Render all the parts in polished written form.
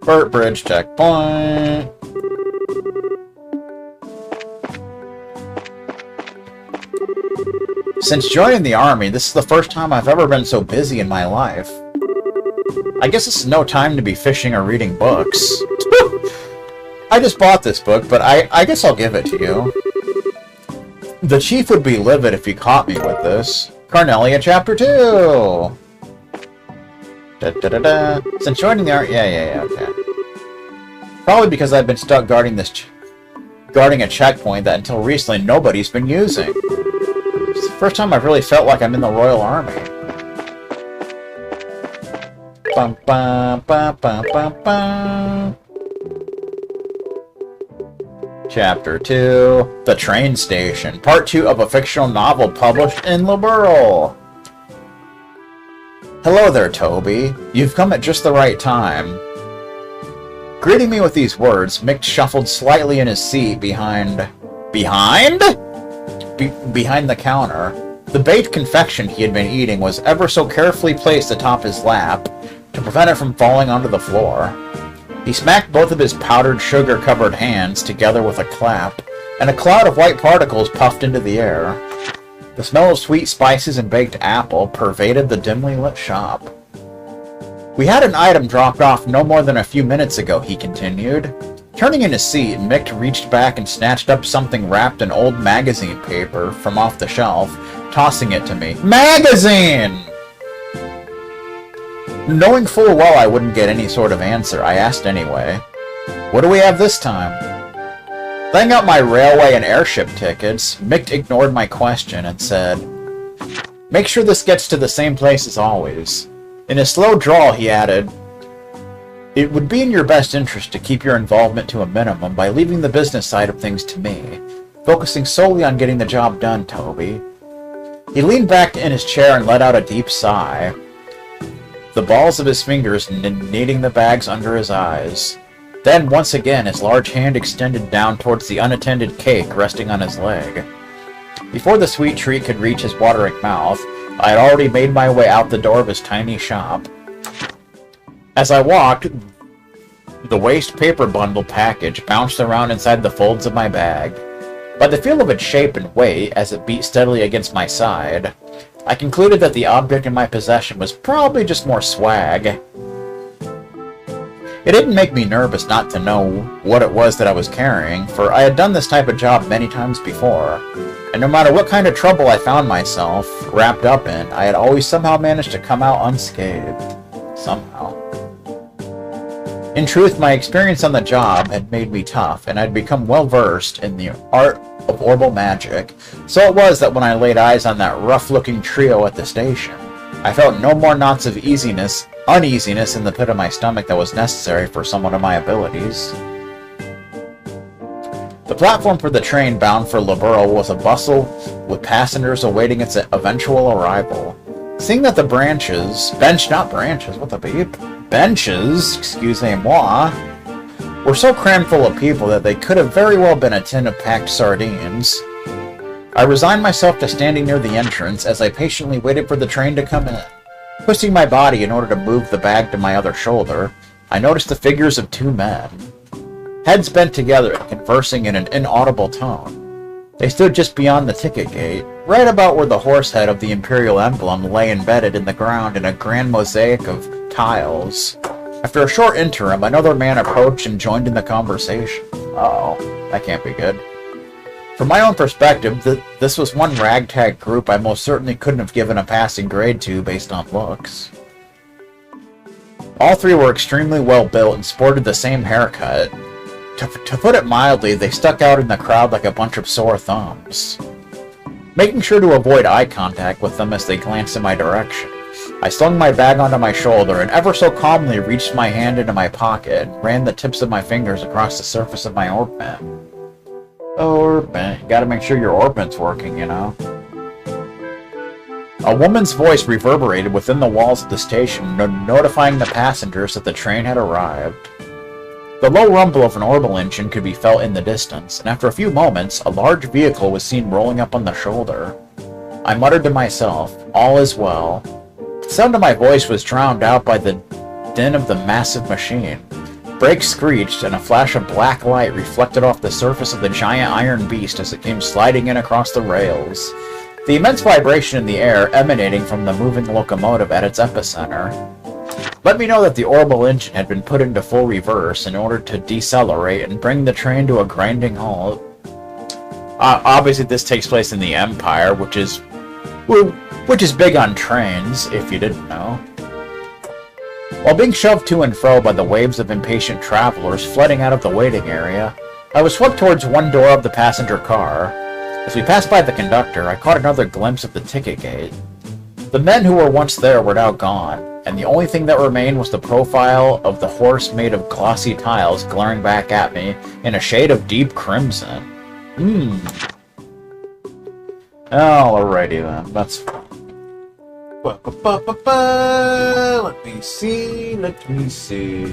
Burt Bridge checkpoint. Since joining the army, this is the first time I've ever been so busy in my life. I guess it's no time to be fishing or reading books. I just bought this book, but I guess I'll give it to you. The chief would be livid if he caught me with this. Cornelia Chapter 2! Da-da-da-da. Since joining the army... Yeah, okay. Probably because I've been stuck guarding a checkpoint that until recently nobody's been using. It's the first time I've really felt like I'm in the Royal Army. Bum, bum, bum, bum, bum, bum. Chapter 2, The Train Station, Part 2 of a fictional novel published in Liberal. Hello there, Toby. You've come at just the right time. Greeting me with these words, Mick shuffled slightly in his seat behind the counter. The baked confection he had been eating was ever so carefully placed atop his lap to prevent it from falling onto the floor. He smacked both of his powdered sugar-covered hands together with a clap, and a cloud of white particles puffed into the air. The smell of sweet spices and baked apple pervaded the dimly lit shop. We had an item dropped off no more than a few minutes ago, he continued. Turning in his seat, Mick reached back and snatched up something wrapped in old magazine paper from off the shelf, tossing it to me. Magazine! Knowing full well I wouldn't get any sort of answer, I asked anyway. What do we have this time? Laying out my railway and airship tickets, Mick ignored my question and said, Make sure this gets to the same place as always. In a slow drawl, he added, It would be in your best interest to keep your involvement to a minimum by leaving the business side of things to me, focusing solely on getting the job done, Toby. He leaned back in his chair and let out a deep sigh, the balls of his fingers kneading the bags under his eyes. Then, once again, his large hand extended down towards the unattended cake resting on his leg. Before the sweet treat could reach his watering mouth, I had already made my way out the door of his tiny shop. As I walked, the waste paper bundle package bounced around inside the folds of my bag. By the feel of its shape and weight, as it beat steadily against my side, I concluded that the object in my possession was probably just more swag. It didn't make me nervous not to know what it was that I was carrying, for I had done this type of job many times before, and no matter what kind of trouble I found myself wrapped up in, I had always somehow managed to come out unscathed. Somehow. In truth, my experience on the job had made me tough, and I'd become well-versed in the art of orbal magic, so it was that when I laid eyes on that rough-looking trio at the station, I felt no more knots of uneasiness in the pit of my stomach that was necessary for someone of my abilities. The platform for the train bound for Liberal was a bustle with passengers awaiting its eventual arrival. Seeing that the benches, excusez-moi, were so crammed full of people that they could have very well been a tin of packed sardines, I resigned myself to standing near the entrance as I patiently waited for the train to come in. Twisting my body in order to move the bag to my other shoulder, I noticed the figures of two men, heads bent together and conversing in an inaudible tone. They stood just beyond the ticket gate, right about where the horse head of the Imperial emblem lay embedded in the ground in a grand mosaic of tiles. After a short interim, another man approached and joined in the conversation. Uh-oh, that can't be good. From my own perspective, this was one ragtag group I most certainly couldn't have given a passing grade to based on looks. All three were extremely well built and sported the same haircut. To put it mildly, they stuck out in the crowd like a bunch of sore thumbs. Making sure to avoid eye contact with them as they glanced in my direction, I slung my bag onto my shoulder and ever so calmly reached my hand into my pocket and ran the tips of my fingers across the surface of my orbit. Orbit. You gotta make sure your orbit's working, you know. A woman's voice reverberated within the walls of the station, notifying the passengers that the train had arrived. The low rumble of an orbital engine could be felt in the distance, and after a few moments, a large vehicle was seen rolling up on the shoulder. I muttered to myself, all is well. The sound of my voice was drowned out by the din of the massive machine. Brakes screeched, and a flash of black light reflected off the surface of the giant iron beast as it came sliding in across the rails. The immense vibration in the air emanating from the moving locomotive at its epicenter let me know that the orbital engine had been put into full reverse in order to decelerate and bring the train to a grinding halt. Obviously, this takes place in the Empire, which is big on trains, if you didn't know. While being shoved to and fro by the waves of impatient travelers flooding out of the waiting area, I was swept towards one door of the passenger car. As we passed by the conductor, I caught another glimpse of the ticket gate. The men who were once there were now gone, and the only thing that remained was the profile of the horse made of glossy tiles glaring back at me in a shade of deep crimson. Alrighty then, that's fine. Let me see.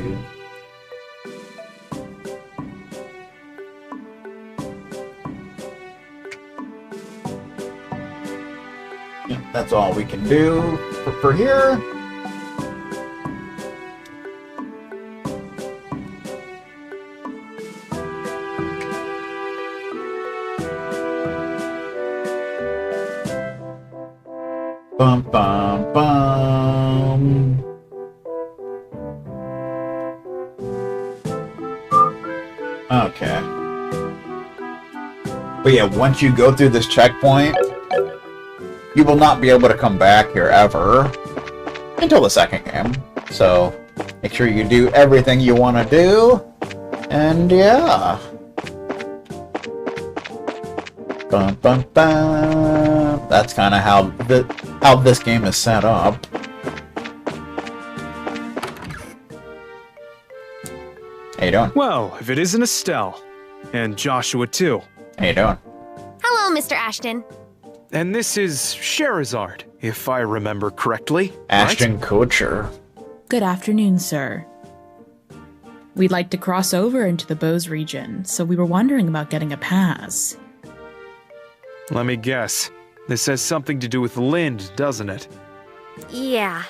Yeah, that's all we can do for here. Bum, bum, bum. Okay. But yeah, once you go through this checkpoint, you will not be able to come back here ever until the second game. So make sure you do everything you want to do. And yeah. Bum, bum, bum. That's kind of how this game is set up. How you doing? Well, if it isn't Estelle. And Joshua, too. How you doing? Hello, Mr. Ashton. And this is Sherazard, if I remember correctly. Ashton right? Kutcher. Good afternoon, sir. We'd like to cross over into the Bose region, so we were wondering about getting a pass. Let me guess. This has something to do with Lind, doesn't it? Yeah.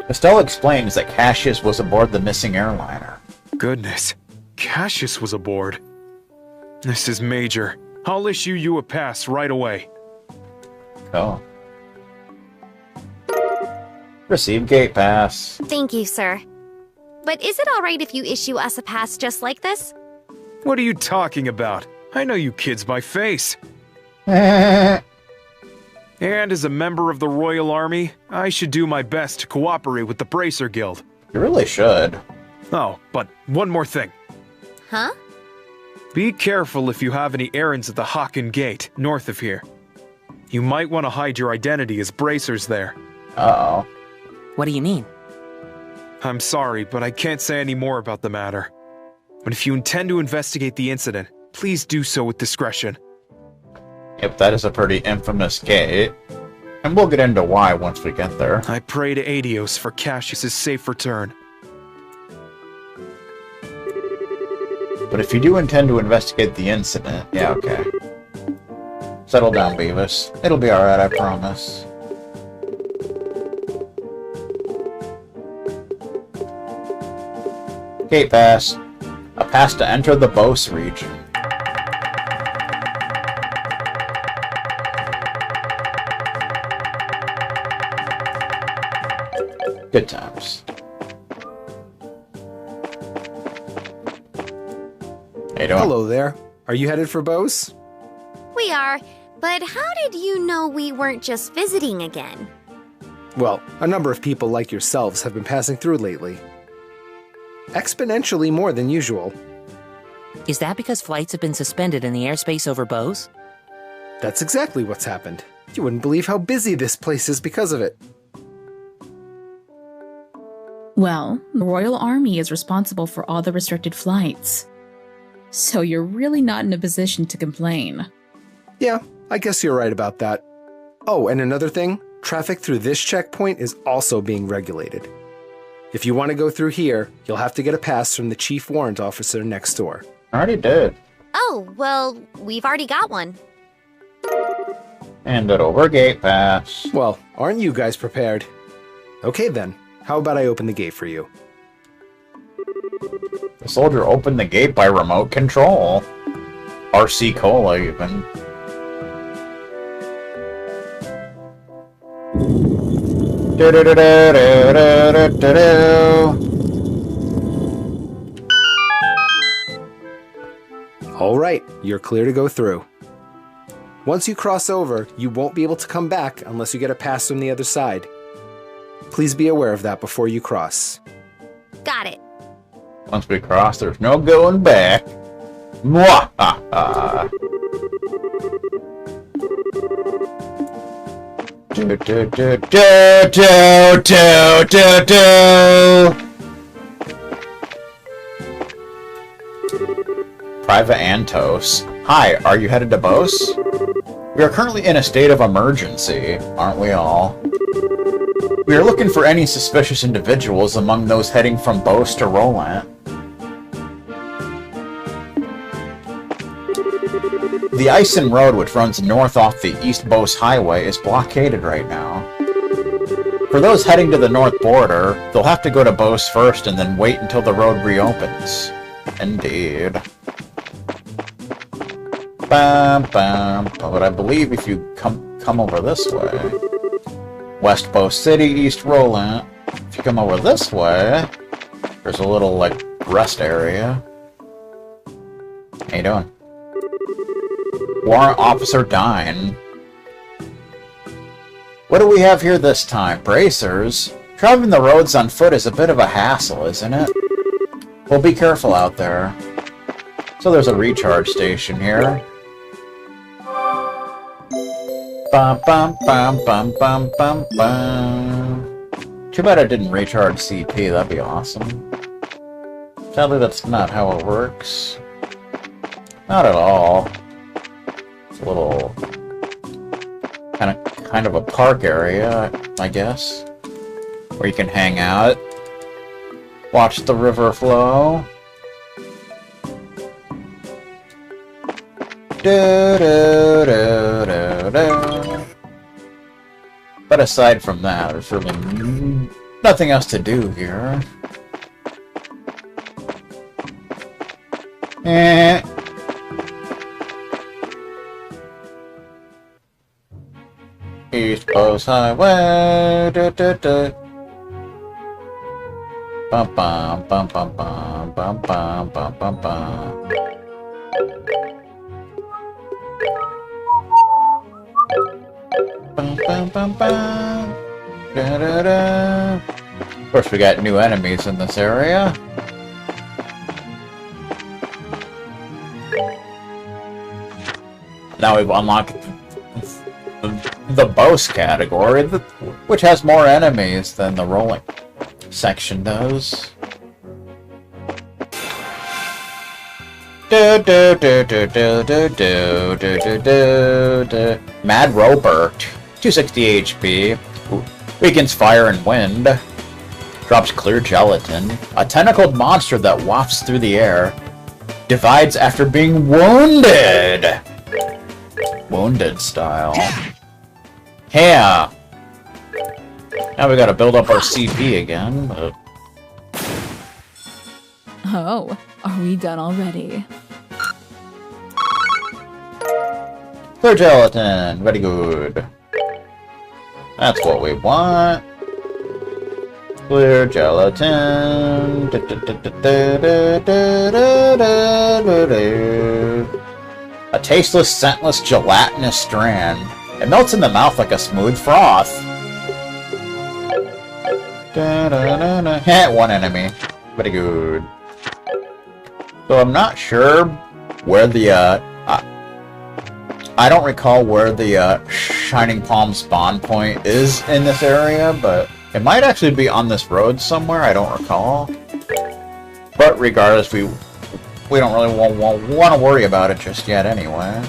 Estelle explains that Cassius was aboard the missing airliner. Goodness. Cassius was aboard. This is major. I'll issue you a pass right away. Oh. Receive gate pass. Thank you, sir. But is it alright if you issue us a pass just like this? What are you talking about? I know you kids by face. You And as a member of the Royal Army, I should do my best to cooperate with the Bracer Guild. really should. Oh, but one more thing. Huh? Be careful if you have any errands at the Hocken Gate, north of here. You might want to hide your identity as bracers there. Uh-oh. What do you mean? I'm sorry, but I can't say any more about the matter. But if you intend to investigate the incident, please do so with discretion. Yep, that is a pretty infamous gate. And we'll get into why once we get there. I pray to Adios for Cassius's safe return. But if you do intend to investigate the incident, yeah, okay. Settle down, Beavis. It'll be alright, I promise. Gate pass. A pass to enter the Bose region. Good times. How you doing? Hello there. Are you headed for Bose? We are, but how did you know we weren't just visiting again? Well, a number of people like yourselves have been passing through lately. Exponentially more than usual. Is that because flights have been suspended in the airspace over Bose? That's exactly what's happened. You wouldn't believe how busy this place is because of it. Well, the Royal Army is responsible for all the restricted flights. So you're really not in a position to complain. Yeah, I guess you're right about that. Oh, and another thing, traffic through this checkpoint is also being regulated. If you want to go through here, you'll have to get a pass from the Chief Warrant Officer next door. I already did. Oh, well, we've already got one. Hand it over, gate pass. Well, aren't you guys prepared? Okay then, how about I open the gate for you? The soldier opened the gate by remote control. RC Cola, even. Alright, you're clear to go through. Once you cross over, you won't be able to come back unless you get a pass from the other side. Please be aware of that before you cross. Got it. Once we cross, there's no going back. Mwahaha! Do do do do do do do do. Private Antos. Hi, are you headed to Bose? We are currently in a state of emergency, aren't we all? We are looking for any suspicious individuals among those heading from Bose to Roland. The Isen Road, which runs north off the East Bose Highway, is blockaded right now. For those heading to the north border, they'll have to go to Bose first and then wait until the road reopens. Indeed. Bam, bam. But I believe if you come over this way, West Bose City, East Roland. If you come over this way, there's a little, like, rest area. How you doing? Warrant Officer Dine. What do we have here this time? Bracers? Traveling the roads on foot is a bit of a hassle, isn't it? Well, be careful out there. So there's a recharge station here. Bum bum bum bum bum bum bum. Too bad I didn't recharge CP, that'd be awesome. Sadly, that's not how it works. Not at all. It's a little... kind of a park area, I guess. Where you can hang out. Watch the river flow. Do, do, do, do, do. But aside from that, there's really nothing else to do here. East Coast Highway. Do, do, do. Bum bum bum bum bum bum bum bum bum bum. Bum, bum, bum, bum. Da, da, da. Of course, we got new enemies in this area. Now we've unlocked the Bose category, which has more enemies than the rolling section does. Do, do, do, do, do, do, do, do, do, do, do. Mad Roper, 260 HP, weakens fire and wind, drops clear gelatin, a tentacled monster that wafts through the air, divides after being wounded! Wounded style. Yeah! Now we gotta build up our CP again, but... Oh, are we done already? Clear gelatin, very good. That's what we want. Clear gelatin. A tasteless, scentless, gelatinous strand. It melts in the mouth like a smooth froth. One enemy. Very good. So I'm not sure where the, I don't recall where the, Shining Palm spawn point is in this area, but it might actually be on this road somewhere, I don't recall. But regardless, we don't really want to worry about it just yet anyway.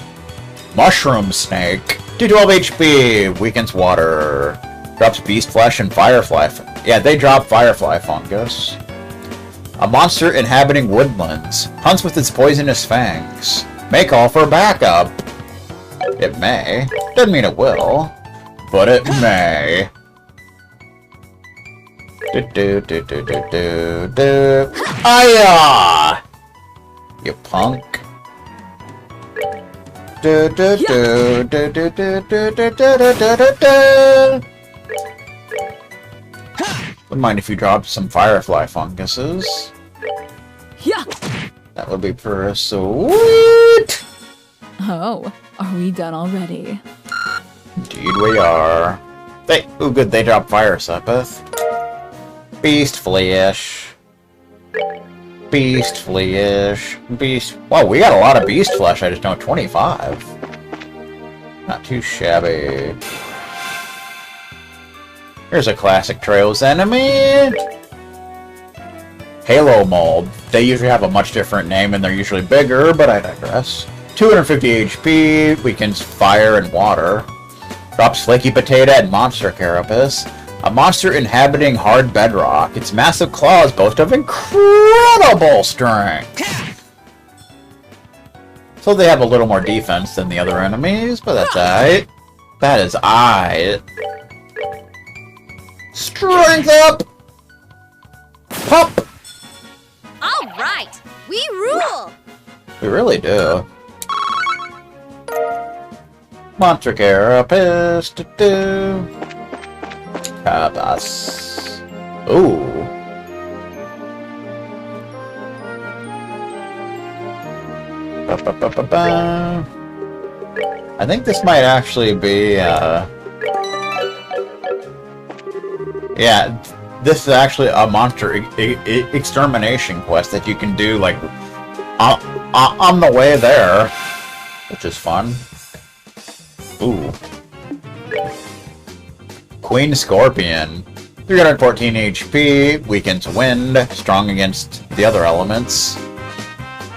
Mushroom Snake. 212 HP, weakens water. Drops beast flesh and firefly. Yeah, they drop firefly fungus. A monster inhabiting woodlands. Hunts with its poisonous fangs. May call for backup. It may. Doesn't mean it will. But it may. Aya! You punk. Wouldn't mind if you dropped some firefly funguses. That would be pretty sweet! Oh, are we done already? Indeed we are. Oh good, they dropped fire sepith. Beast flesh. Beast flesh. Beast... Whoa, we got a lot of beast flesh, I just know 25. Not too shabby. Here's a classic Trails enemy. Halo mold. They usually have a much different name and they're usually bigger, but I digress. 250 HP, weakens fire and water. Drops flaky potato and monster carapace. A monster inhabiting hard bedrock. Its massive claws boast of incredible strength. So they have a little more defense than the other enemies, but that's alright. That is alright. Strength up! Pop! Alright, we rule! We really do. Monster carapace. Carapace. Ooh. Ba-ba-ba-ba-ba. I think this might actually be, yeah, this is actually a monster extermination quest that you can do, like, on the way there, which is fun. Ooh. Queen Scorpion. 314 HP, weakens wind, strong against the other elements.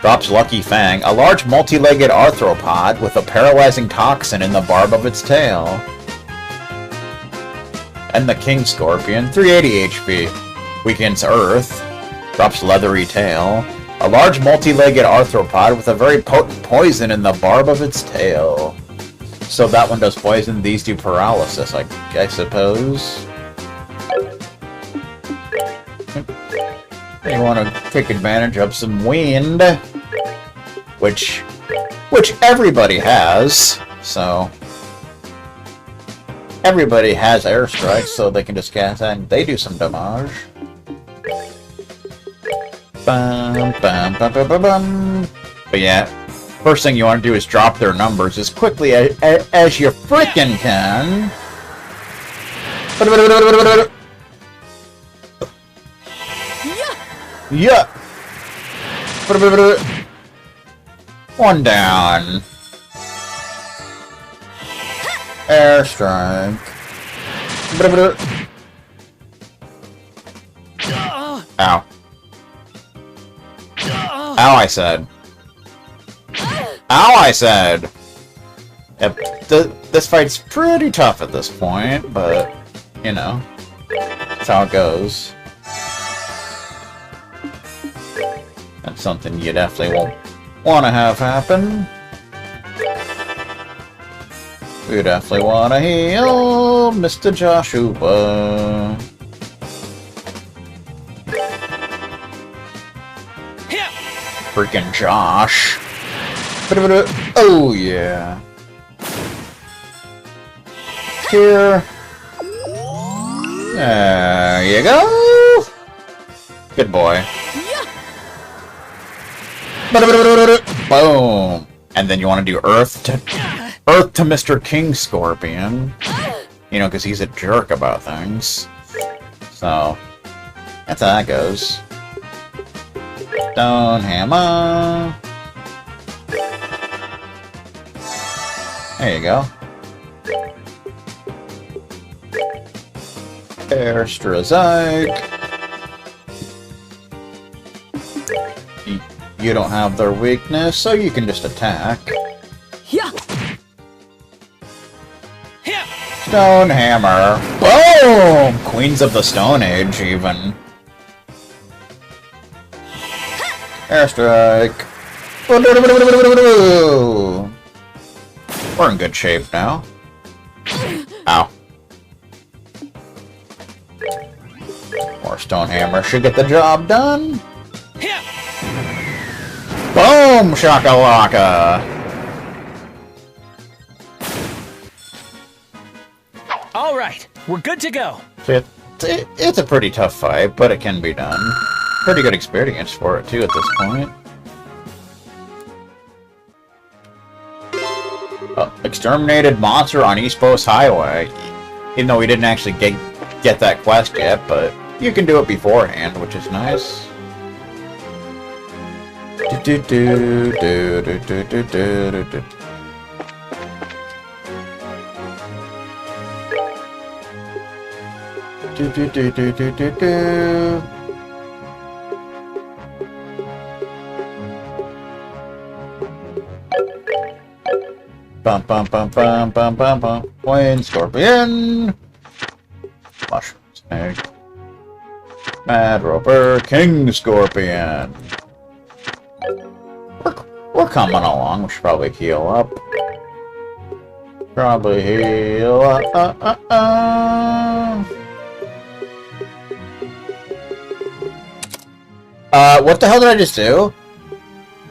Drops Lucky Fang, a large multi-legged arthropod with a paralyzing toxin in the barb of its tail. And the King Scorpion, 380 HP, weakens earth, drops leathery tail. A large multi-legged arthropod with a very potent poison in the barb of its tail. So that one does poison, these do paralysis, I suppose. You want to take advantage of some wind, which everybody has, so everybody has airstrikes, so they can just cast that and they do some damage. Bum, bum, bum, bum, bum, bum. But yeah, first thing you want to do is drop their numbers as quickly as you frickin' can. Yeah. One down. Airstrike. Ow. Ow, I said. Ow, I said. Yep, this fight's pretty tough at this point, but, you know, that's how it goes. That's something you definitely won't want to have happen. We definitely want to heal Mr. Joshua. Freaking Josh. Oh, yeah. Here. There you go. Good boy. Boom. And then you want to do Earth to Mr. King Scorpion. You know, because he's a jerk about things. So, that's how that goes. Stone hammer. There you go. Airstrike. You don't have their weakness, so you can just attack. Stone hammer. Boom! Queens of the Stone Age, even. Airstrike. We're in good shape now. Ow. More Soapstone Hammer should get the job done. Boom, shakalaka! All right, we're good to go. It's a pretty tough fight, but it can be done. Pretty good experience for it, too, at this point. Exterminated monster on East Bose Highway. Even though we didn't actually get that quest yet, but you can do it beforehand, which is nice. Bum bum bum bum bum bum bum. Wind Scorpion. Mushroom Snake. Mad Roper. King Scorpion. We're coming along. We should probably heal up. Probably heal up. What the hell did I just do?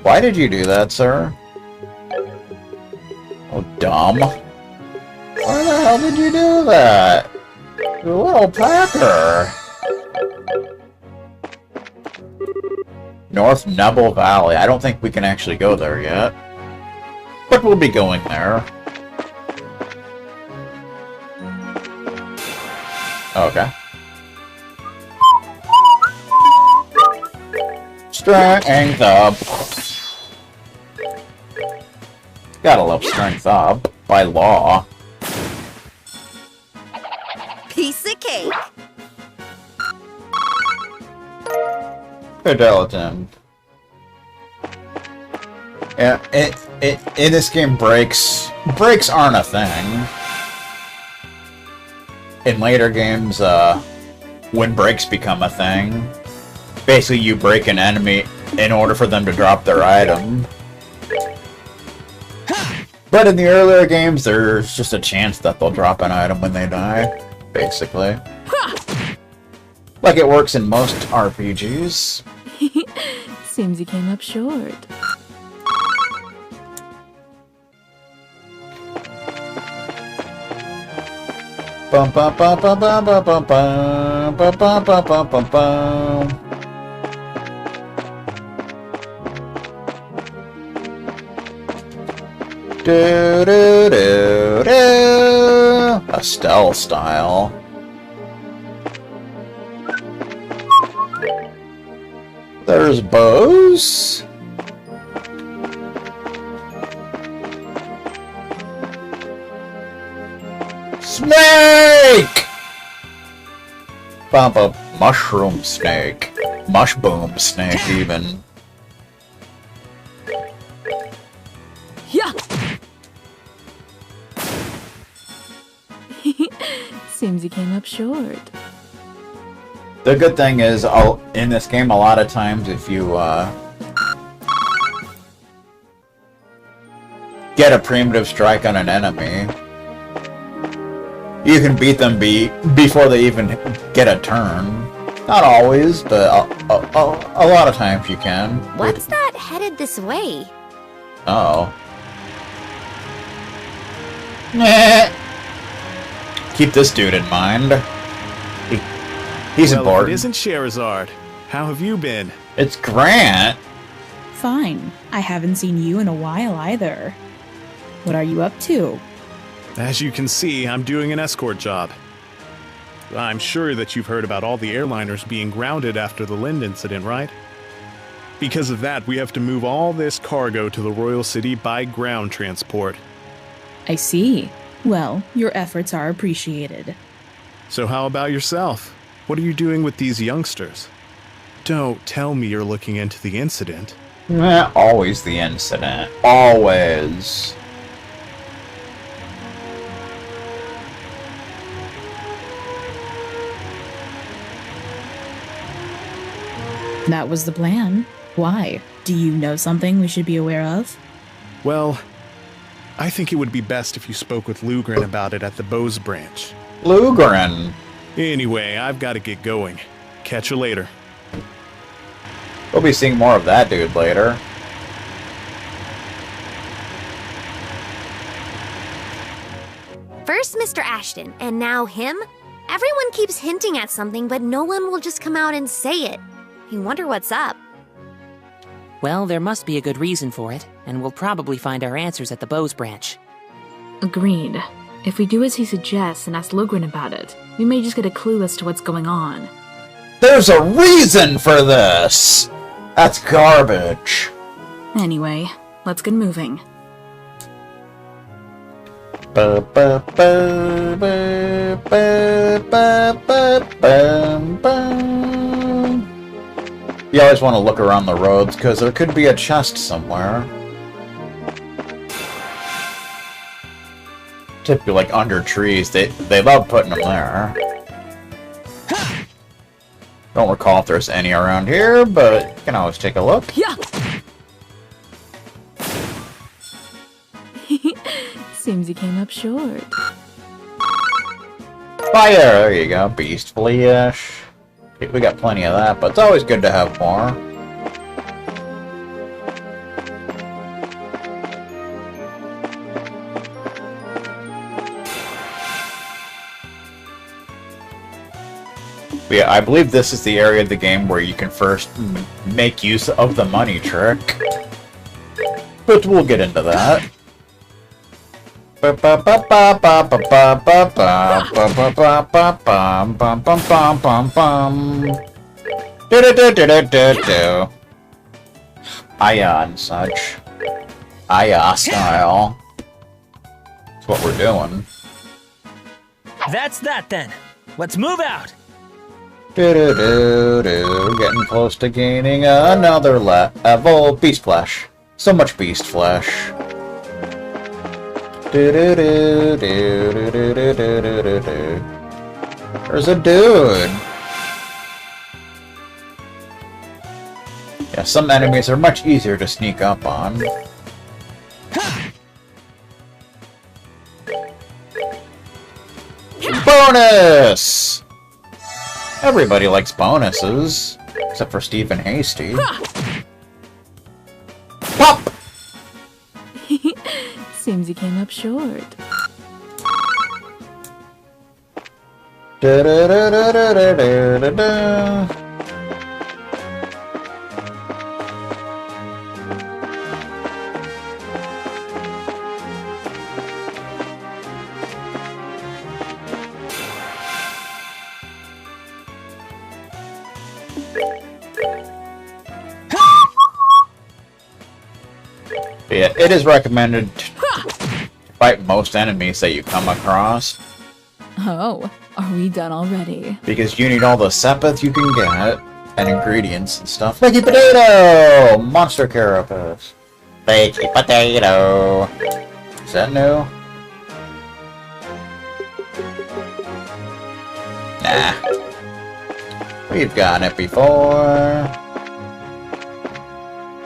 Why did you do that, sir? Oh, dumb. Why the hell did you do that? You little packer. North Nebel Valley. I don't think we can actually go there yet. But we'll be going there. Okay. Strength up. Gotta love strength up, by law. Piece of cake. Fidelity. Yeah, in this game, breaks aren't a thing. In later games, when breaks become a thing, basically you break an enemy in order for them to drop their item. But in the earlier games, there's just a chance that they'll drop an item when they die, basically. Like it works in most RPGs. Seems you came up short. Bum bum bum bum bum bum bum bum bum bum bum bum bum. Do do do do. Estelle style. There's Bose. Snake! Bump up mushroom snake. Mushboom snake, even. Yeah. Seems you came up short. The good thing is, in this game, a lot of times, if you get a primitive strike on an enemy, you can beat them before they even get a turn. Not always, but a lot of times you can. What's that headed this way? Uh-oh. Nah. Keep this dude in mind. He's important. It isn't Sherazard. How have you been? It's Grant. Fine. I haven't seen you in a while either. What are you up to? As you can see, I'm doing an escort job. I'm sure that you've heard about all the airliners being grounded after the Lind incident, right? Because of that, we have to move all this cargo to the Royal City by ground transport. I see. Well, your efforts are appreciated. So how about yourself? What are you doing with these youngsters? Don't tell me you're looking into the incident. Always the incident. Always. That was the plan. Why? Do you know something we should be aware of? Well, I think it would be best if you spoke with Lugren about it at the Bose branch. Lugren. Anyway, I've got to get going. Catch you later. We'll be seeing more of that dude later. First Mr. Ashton, and now him? Everyone keeps hinting at something, but no one will just come out and say it. I wonder what's up. Well, there must be a good reason for it, and we'll probably find our answers at the Bose branch. Agreed. If we do as he suggests and ask Logren about it, we may just get a clue as to what's going on. There's a reason for this! That's garbage. Anyway, let's get moving. Ba, ba, ba, ba, ba, ba, ba, ba, ba. You always want to look around the roads, because there could be a chest somewhere. Typically, like, under trees. They love putting them there. Don't recall if there's any around here, but you can always take a look. Yeah. Seems he came up short. Fire! There you go. Beastly-ish. We got plenty of that, but it's always good to have more. But yeah, I believe this is the area of the game where you can first make use of the money trick. But we'll get into that. Aya and such. Aya style. That's what we're doing. That's that then. Let's move out. Getting close to gaining another level. Beast flesh. So much beast flesh. There's a dude. Yeah, some enemies are much easier to sneak up on. Bonus! Everybody likes bonuses, except for Stephen Hasty. Pop! Seems he came up short. Da da da da da da da da. Yeah, it is recommended to fight most enemies that you come across. Oh, are we done already? Because you need all the sepith you can get, and ingredients and stuff. Flaky potato! Monster carapace. Flaky potato. Is that new? Nah. We've gotten it before.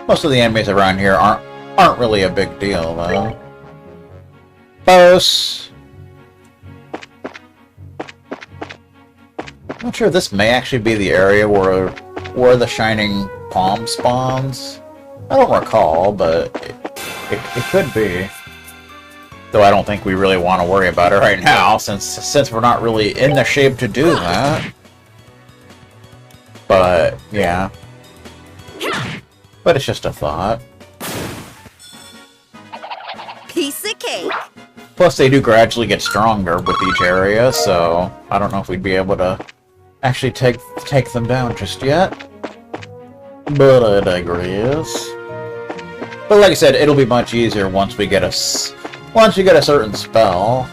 Most of the enemies around here aren't really a big deal, though. Bose! I'm not sure this may actually be the area where the Shining Palm spawns. I don't recall, but it could be. Though I don't think we really want to worry about it right now, since we're not really in the shape to do that. But, yeah. But it's just a thought. Piece of cake. Plus, they do gradually get stronger with each area, so I don't know if we'd be able to actually take them down just yet. But I digress. But like I said, it'll be much easier once we get a certain spell.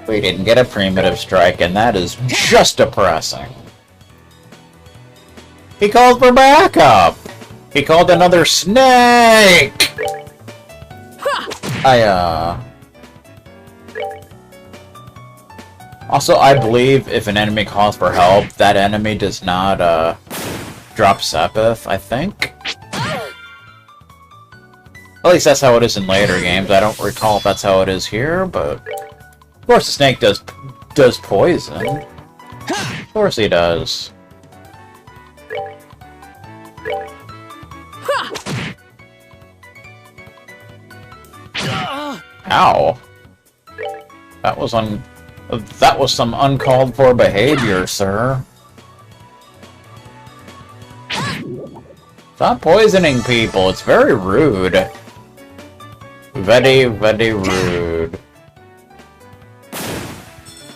We didn't get a primitive strike, and that is just depressing. He called for backup! He called another snake! Also, I believe if an enemy calls for help, that enemy does not, drop sepith, I think. At least that's how it is in later games. I don't recall if that's how it is here, but... Of course the snake does poison. Of course he does. Ow. That was some uncalled for behavior, sir. Stop poisoning people. It's very rude. Very, very rude.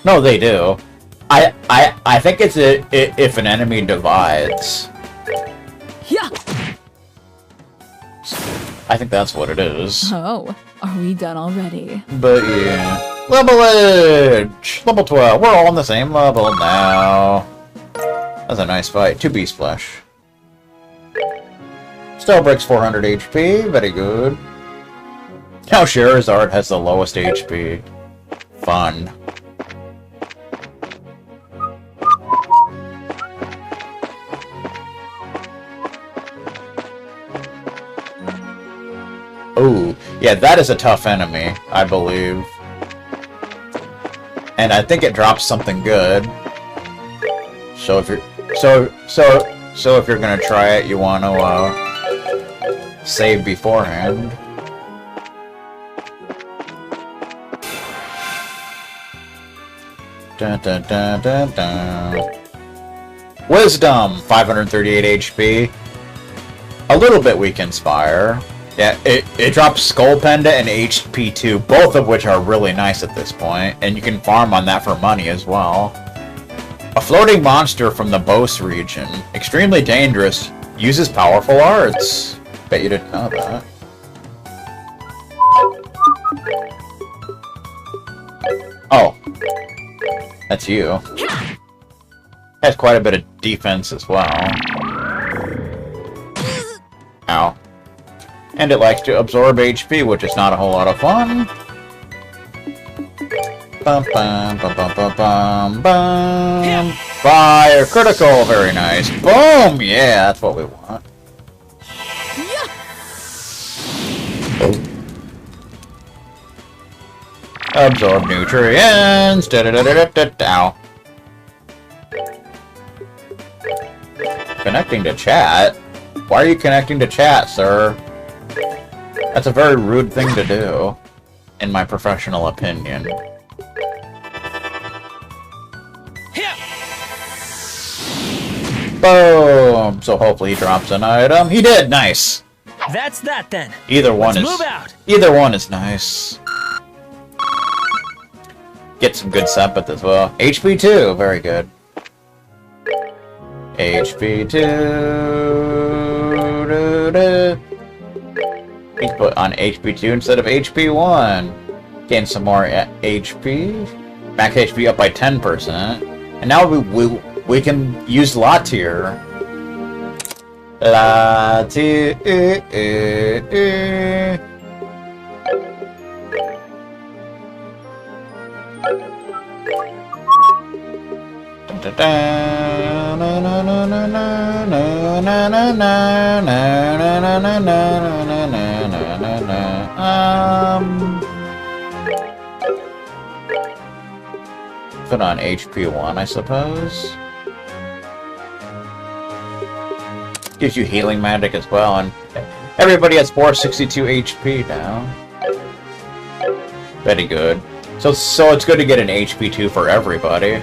No, they do. I think it's if an enemy divides. Yeah. I think that's what it is. Oh, are we done already? But yeah. Level Edge! Level 12. We're all on the same level now. That's a nice fight. 2 Beast Flesh. Still breaks 400 HP. Very good. Now Charizard has the lowest HP. Fun. Ooh, yeah, that is a tough enemy, I believe. And I think it drops something good. So if you're so if you're gonna try it, you wanna save beforehand. Dun, dun, dun, dun, dun. Wisdom, 538 HP. A little bit weak Inspire. Yeah, it drops Skull Pendant and HP 2, both of which are really nice at this point, and you can farm on that for money as well. A floating monster from the Bose region, extremely dangerous, uses powerful arts. Bet you didn't know that. Oh. That's you. Has quite a bit of defense as well. Ow. And it likes to absorb HP, which is not a whole lot of fun. Bum, bum, bum, bum, bum, bum, bum. Fire critical, very nice. Boom! Yeah, that's what we want. Absorb nutrients. Ow. Connecting to chat? Why are you connecting to chat, sir? That's a very rude thing to do, in my professional opinion. Boom! So hopefully he drops an item. He did! Nice! That's that then. Either one Let's move out. Either one is nice. Get some good Sepith as well. HP 2, very good. HP 2. He's put on HP 2 instead of HP 1. Gain some more HP. Max HP up by 10%. And now we can use La Tier. La Tier. Put on HP 1, I suppose. Gives you healing magic as well, and everybody has 462 HP now. Very good. So it's good to get an HP 2 for everybody.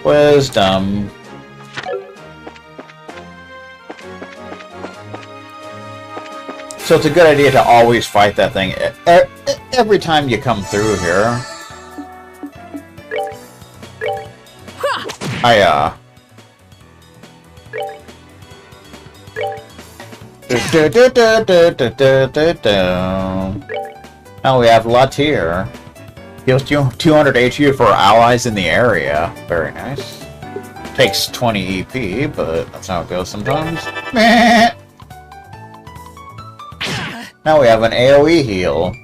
Wisdom. So it's a good idea to always fight that thing every time you come through here. Now we have La Tier. Heals 200 HP for allies in the area. Very nice. Takes 20 EP, but that's how it goes sometimes. Now we have an AoE heal.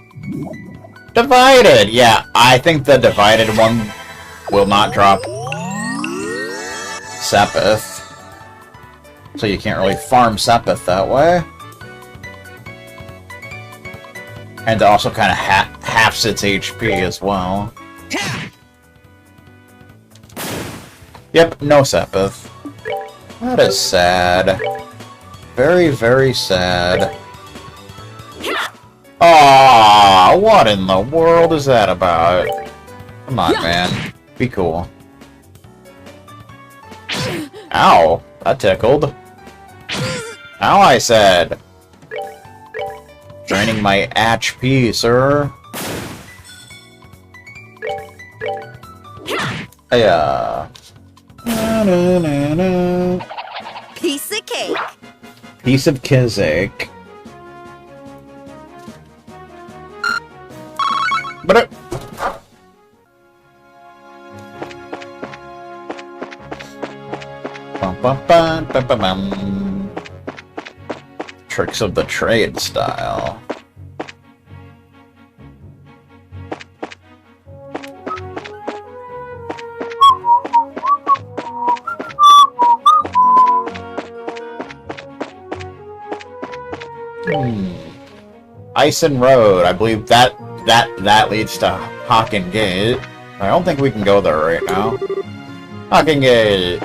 Divided! Yeah, I think the divided one will not drop Sepith. So you can't really farm Sepith that way. And also kind of halves its HP as well. Yep, no Sepith. That is sad. Very, very sad. Ah, what in the world is that about? Come on, man. Be cool. Ow, that tickled. Ow, I said. Draining my HP, sir. Yeah. Piece of cake. Piece of Kizik. But it... Tricks of the trade style. Ison Road. I believe that leads to Hawken Gate. I don't think we can go there right now. Hawken Gate.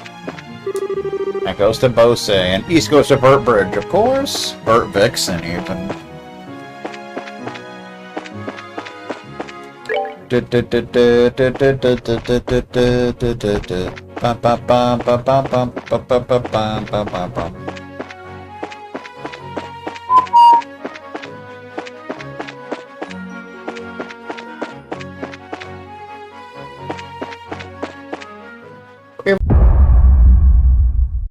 That goes to Bose, and east goes to Burt Bridge, of course. Burt Vixen, even.